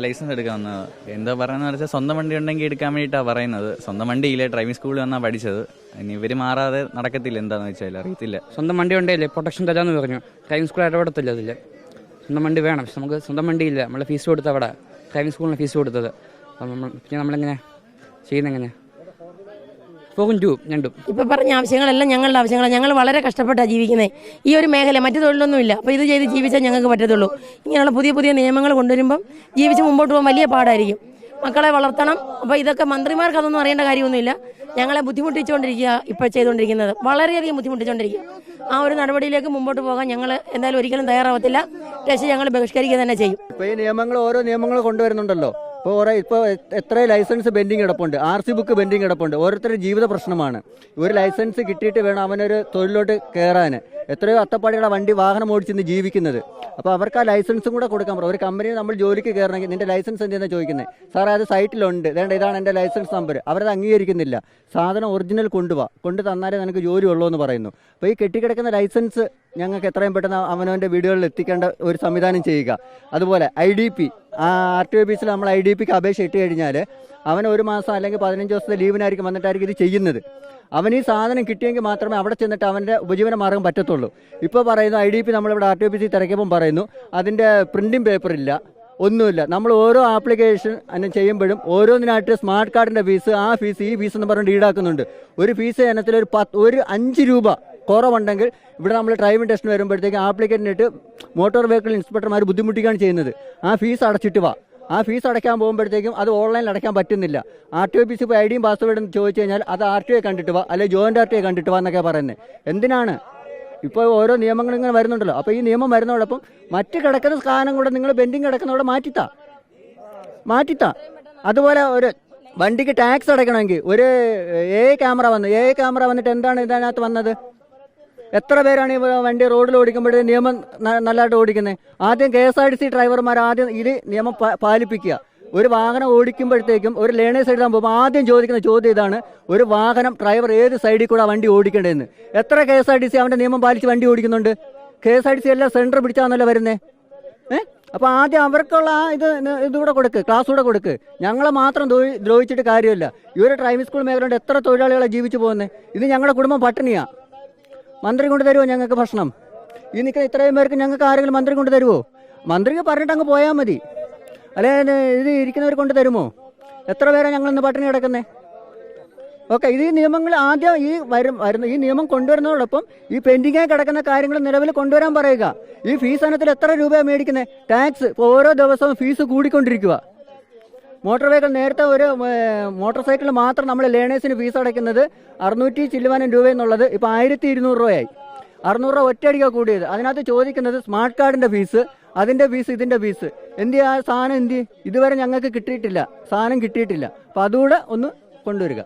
Licence എടുക്കാൻ വന്നത്. എന്താ പറയുന്നത് വെച്ചാൽ സ്വന്തം വണ്ടി ഉണ്ടെങ്കിൽ എടുക്കാൻ വേണ്ടിയിട്ടാണ് പറയുന്നത്. സ്വന്തം വണ്ടിയില്ലേ, ഡ്രൈവിംഗ് സ്കൂളിൽ വന്നാണ് പഠിച്ചത്. ഇനി ഇവർ മാറാതെ നടക്കത്തില്ല, എന്താണെന്ന് വെച്ചാൽ അറിയത്തില്ല. സ്വന്തം വണ്ടി ഉണ്ടെങ്കിലേ പ്രൊട്ടക്ഷൻ തരാമെന്ന് പറഞ്ഞു. ഡ്രൈവിംഗ് സ്കൂൾ ഇടപെടത്തില്ല അതിൽ. സ്വന്തം വണ്ടി വേണം, പക്ഷെ നമുക്ക് സ്വന്തം വണ്ടിയില്ല. നമ്മൾ ഫീസ് കൊടുത്ത് അവിടെ ഡ്രൈവിംഗ് സ്കൂളിന് ഫീസ് കൊടുത്തത്. അപ്പം പിന്നെ നമ്മളെങ്ങനെ ചെയ്യുന്നെങ്ങനെ പോകും ഞണ്ടും. ഇപ്പം പറഞ്ഞ ആവശ്യങ്ങളെല്ലാം ഞങ്ങളുടെ ആവശ്യങ്ങളാണ്. ഞങ്ങൾ വളരെ കഷ്ടപ്പെട്ടാണ് ജീവിക്കുന്നത്. ഈ ഒരു മേഖല മറ്റു തൊഴിലൊന്നുമില്ല. അപ്പോൾ ഇത് ചെയ്ത് ജീവിച്ചാൽ ഞങ്ങൾക്ക് പറ്റത്തുള്ളൂ. ഇങ്ങനെയുള്ള പുതിയ പുതിയ നിയമങ്ങൾ കൊണ്ടുവരുമ്പം ജീവിച്ച് മുമ്പോട്ട് പോകാൻ വലിയ പാടായിരിക്കും. മക്കളെ വളർത്തണം. അപ്പോൾ ഇതൊക്കെ മന്ത്രിമാർക്ക് അതൊന്നും അറിയേണ്ട കാര്യമൊന്നുമില്ല. ഞങ്ങളെ ബുദ്ധിമുട്ടിച്ചുകൊണ്ടിരിക്കുക ഇപ്പോൾ ചെയ്തുകൊണ്ടിരിക്കുന്നത്, വളരെയധികം ബുദ്ധിമുട്ടിച്ചുകൊണ്ടിരിക്കുക. ആ ഒരു നടപടിയിലേക്ക് മുമ്പോട്ട് പോകാൻ ഞങ്ങൾ എന്തായാലും ഒരിക്കലും തയ്യാറാവത്തില്ല. രക്ഷ ഞങ്ങൾ ബഹിഷ്കരിക്കുക തന്നെ ചെയ്യും. ഇപ്പോൾ ഈ നിയമങ്ങൾ ഓരോ നിയമങ്ങൾ കൊണ്ടുവരുന്നുണ്ടല്ലോ. ഇപ്പോൾ എത്ര ലൈസൻസ് ബെൻഡിങ് കിടപ്പുണ്ട്, RC ബുക്ക് ബെൻഡിങ് കിടപ്പുണ്ട്. ഓരോരുത്തരുടെ ജീവിത പ്രശ്നമാണ്. ഒരു ലൈസൻസ് കിട്ടിയിട്ട് വേണം അവനൊരു തൊഴിലോട്ട് കയറാൻ. എത്രയോ അത്തപ്പാടികളെ വാഹനം ഓടിച്ചിന്ന് ജീവിക്കുന്നത്. അപ്പോൾ അവർക്ക് ആ ലൈസൻസും കൂടെ കൊടുക്കാൻ പറ്റും. ഒരു കമ്പനിയിൽ നമ്മൾ ജോലിക്ക് കയറണമെങ്കിൽ നിന്റെ ലൈസൻസ് എന്തെന്ന് ചോദിക്കുന്നത്. സാറേ അത് സൈറ്റിലുണ്ട്, ഇതാണ് എൻ്റെ ലൈസൻസ് നമ്പർ. അവരത് അംഗീകരിക്കുന്നില്ല. സാധനം ഒറിജിനൽ കൊണ്ടു തന്നാലേ നിനക്ക് ജോലി ഉള്ളൂ എന്ന് പറയുന്നു. അപ്പോൾ ഈ കെട്ടിക്കിടക്കുന്ന ലൈസൻസ് ഞങ്ങൾക്ക് എത്രയും പെട്ടെന്ന് അവനവൻ്റെ വീടുകളിൽ എത്തിക്കേണ്ട ഒരു സംവിധാനം ചെയ്യുക. അതുപോലെ IDP RTO ഓഫീസിൽ നമ്മൾ IDPക്ക് അപേക്ഷ ഇട്ട് കഴിഞ്ഞാൽ അവൻ 1 മാസം അല്ലെങ്കിൽ 15 ദിവസത്തെ ലീവിനായിരിക്കും വന്നിട്ടായിരിക്കും ഇത് ചെയ്യുന്നത്. അവൻ ഈ സാധനം കിട്ടിയെങ്കിൽ മാത്രമേ അവിടെ ചെന്നിട്ട് അവൻ്റെ ഉപജീവന മാർഗം പറ്റത്തുള്ളൂ. ഇപ്പോൾ പറയുന്നു IDP നമ്മളിവിടെ RTO ഓഫീസിൽ തിരക്കിയപ്പം പറയുന്നു അതിൻ്റെ പ്രിൻറ്റിംഗ് പേപ്പറില്ല, ഒന്നുമില്ല. നമ്മൾ ഓരോ ആപ്ലിക്കേഷൻ ചെയ്യുമ്പോഴും ഓരോന്നിനായിട്ട് സ്മാർട്ട് കാർഡിൻ്റെ ഫീസ്, ആ ഫീസ്, ഈ ഫീസ് എന്ന് പറഞ്ഞിട്ട് ഈടാക്കുന്നുണ്ട്. ഒരു ഫീസ് ഇനത്തിൽ ഒരു 5 രൂപ കുറവുണ്ടെങ്കിൽ ഇവിടെ നമ്മൾ ഡ്രൈവിംഗ് ടെസ്റ്റിന് വരുമ്പോഴത്തേക്ക് ആപ്ലിക്കേറ്റിനിട്ട് മോട്ടോർ വെഹിക്കിൾ ഇൻസ്പെക്ടർമാർ ബുദ്ധിമുട്ടിക്കുകയാണ് ചെയ്യുന്നത്. ആ ഫീസ് അടച്ചിട്ട് വാ. ആ ഫീസ് അടയ്ക്കാൻ പോകുമ്പോഴത്തേക്കും അത് ഓൺലൈനിൽ അടയ്ക്കാൻ പറ്റുന്നില്ല. RTO ഓഫീസിൽ ഇപ്പോൾ ID പാസ്വേഡും ചോദിച്ചു കഴിഞ്ഞാൽ അത് RTO കണ്ടിട്ട് വാ, അല്ലെങ്കിൽ ജോയിൻ്റ് RTO കണ്ടിട്ട് വാ എന്നൊക്കെ പറയുന്നത്. എന്തിനാണ്? ഇപ്പോൾ ഓരോ നിയമങ്ങൾ ഇങ്ങനെ വരുന്നുണ്ടല്ലോ. അപ്പോൾ ഈ നിയമം വരുന്നതോടൊപ്പം മറ്റ് കിടക്കുന്ന സാധനം കൂടെ നിങ്ങൾ ബെൻഡിങ് കിടക്കുന്നതോടെ മാറ്റിത്താ. അതുപോലെ ഒരു വണ്ടിക്ക് ടാക്സ് അടയ്ക്കണമെങ്കിൽ ഒരു AI ക്യാമറ വന്നിട്ട് എന്താണ് ഇതിനകത്ത് വന്നത്? എത്ര പേരാണ് ഈ വണ്ടി റോഡിൽ ഓടിക്കുമ്പോഴേ നിയമം നല്ലതായിട്ട് ഓടിക്കുന്നത്? ആദ്യം KSRTC ഡ്രൈവർമാർ ആദ്യം ഇത് നിയമം പാലിപ്പിക്കുക. ഒരു വാഹനം ഓടിക്കുമ്പോഴത്തേക്കും ഒരു ലേണേഴ്സ് എഴുതാൻ പോകുമ്പോൾ ആദ്യം ചോദിക്കുന്ന ചോദ്യം ഇതാണ്: ഒരു വാഹനം ഡ്രൈവർ ഏത് സൈഡിൽ കൂടെ വണ്ടി ഓടിക്കേണ്ടതെന്ന്. എത്ര KSRTC അവൻ്റെ നിയമം പാലിച്ച് വണ്ടി ഓടിക്കുന്നുണ്ട്? KSRTC എല്ലാം സെൻറ്റർ പിടിച്ചാന്നല്ലോ വരുന്നത്. അപ്പോൾ ആദ്യം അവർക്കുള്ള ഇതുകൂടെ ക്ലാസ് കൂടെ കൊടുക്ക്. ഞങ്ങളെ മാത്രം ദ്രോഹിച്ചിട്ട് കാര്യമില്ല. ഈ ഒരു ഡ്രൈവിംഗ് സ്കൂൾ മേഖലയുടെ എത്ര തൊഴിലാളികളെ ജീവിച്ചു പോകുന്നത്? ഇത് ഞങ്ങളുടെ കുടുംബം പട്ടിണിയാണ്. മന്ത്രി കൊണ്ട് തരുമോ ഞങ്ങൾക്ക് ഭക്ഷണം? ഈ നിൽക്കുന്ന ഇത്രയും പേർക്ക് ഞങ്ങൾക്ക് ആരെങ്കിലും മന്ത്രി കൊണ്ട് തരുമോ? മന്ത്രിക്ക് പറഞ്ഞിട്ട് അങ്ങ് പോയാൽ മതി. അല്ലെ ഇത് ഇരിക്കുന്നവർ കൊണ്ട് തരുമോ? എത്ര പേരാണ് ഞങ്ങളിന്ന് പട്ടിണി കിടക്കുന്നത്? ഓക്കെ, ഇത് ഈ നിയമങ്ങൾ ആദ്യം ഈ നിയമം കൊണ്ടുവരുന്നതോടൊപ്പം ഈ പെൻഡിങ്ങായി കിടക്കുന്ന കാര്യങ്ങൾ നിലവിൽ കൊണ്ടുവരാൻ പറയുക. ഈ ഫീസ് ഇനത്തിൽ എത്ര രൂപയാണ് മേടിക്കുന്നത്? ടാക്സ് ഓരോ ദിവസവും ഫീസ് കൂടിക്കൊണ്ടിരിക്കുക. മോട്ടോർ വെഹിക്കിൾ നേരത്തെ ഒരു മോട്ടോർ സൈക്കിളിൽ മാത്രം നമ്മൾ ലേണേഴ്സിന് ഫീസ് അടയ്ക്കുന്നത് 600 ചില്ലുവാനം രൂപ എന്നുള്ളത് ഇപ്പോൾ 1200 രൂപയായി. 600 രൂപ ഒറ്റയടിക്കാൻ കൂടിയത്. അതിനകത്ത് ചോദിക്കുന്നത് സ്മാർട്ട് കാർഡിൻ്റെ ഫീസ്, അതിൻ്റെ ഫീസ്, ഇതിൻ്റെ ഫീസ്. സാധനം ഇതുവരെ ഞങ്ങൾക്ക് കിട്ടിയിട്ടില്ല. സാധനം കിട്ടിയിട്ടില്ല. അപ്പോൾ അതുകൂടെ ഒന്ന് കൊണ്ടുവരിക.